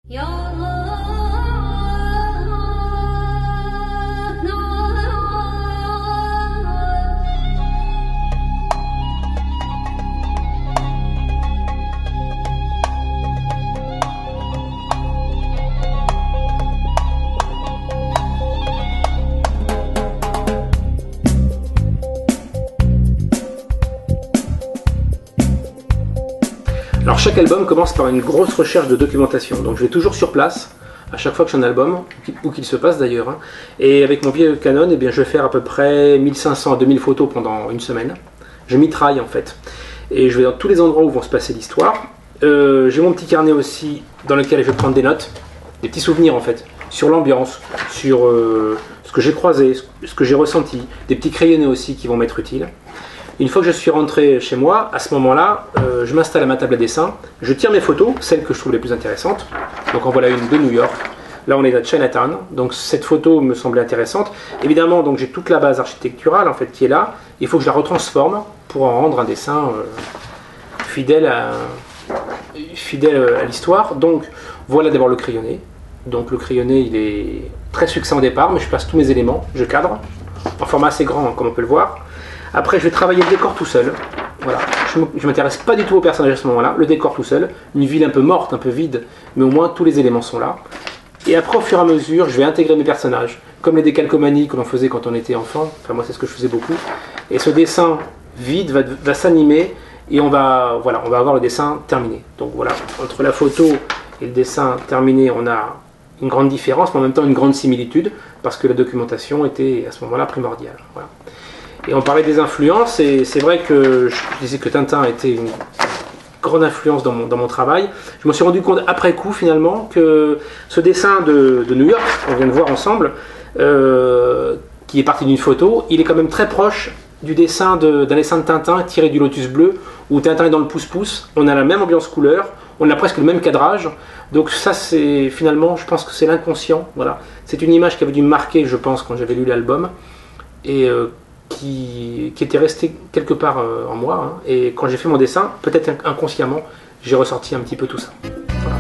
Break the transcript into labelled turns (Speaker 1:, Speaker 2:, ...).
Speaker 1: Alors chaque album commence par une grosse recherche de documentation, donc je vais toujours sur place, à chaque fois que j'ai un album, où qu'il se passe d'ailleurs, hein. Et avec mon vieux Canon, eh bien, je vais faire à peu près 1500 à 2000 photos pendant une semaine. Je mitraille en fait, et je vais dans tous les endroits où vont se passer l'histoire. J'ai mon petit carnet aussi, dans lequel je vais prendre des notes, des petits souvenirs en fait, sur l'ambiance, sur ce que j'ai croisé, ce que j'ai ressenti, des petits crayonnés aussi qui vont m'être utiles. Une fois que je suis rentré chez moi, à ce moment-là, je m'installe à ma table à dessin, je tire mes photos, celles que je trouve les plus intéressantes. Donc en voilà une de New York. Là on est à Chinatown, donc cette photo me semblait intéressante. Évidemment, donc j'ai toute la base architecturale en fait qui est là. Il faut que je la retransforme pour en rendre un dessin fidèle à l'histoire. Donc voilà d'abord le crayonné. Donc le crayonné il est très succinct au départ, mais je place tous mes éléments, je cadre, en format assez grand comme on peut le voir. Après, je vais travailler le décor tout seul. Voilà. Je ne m'intéresse pas du tout au personnage à ce moment-là. Le décor tout seul. Une ville un peu morte, un peu vide, mais au moins tous les éléments sont là. Et après, au fur et à mesure, je vais intégrer mes personnages. Comme les décalcomanies que l'on faisait quand on était enfant. Enfin, moi, c'est ce que je faisais beaucoup. Et ce dessin vide va s'animer et on va avoir le dessin terminé. Donc voilà, entre la photo et le dessin terminé, on a une grande différence, mais en même temps une grande similitude, parce que la documentation était à ce moment-là primordiale. Voilà. Et on parlait des influences, et c'est vrai que je disais que Tintin était une grande influence dans mon travail. Je me suis rendu compte après coup finalement que ce dessin de New York, qu'on vient de voir ensemble, qui est parti d'une photo, il est quand même très proche du dessin d'un dessin de Tintin tiré du Lotus bleu, où Tintin est dans le pouce-pouce, on a la même ambiance couleur, on a presque le même cadrage. Donc ça c'est finalement, je pense que c'est l'inconscient. Voilà. C'est une image qui avait dû me marquer, je pense, quand j'avais lu l'album. Et qui était resté quelque part en moi, hein. Et quand j'ai fait mon dessin, peut-être inconsciemment, j'ai ressorti un petit peu tout ça. Voilà.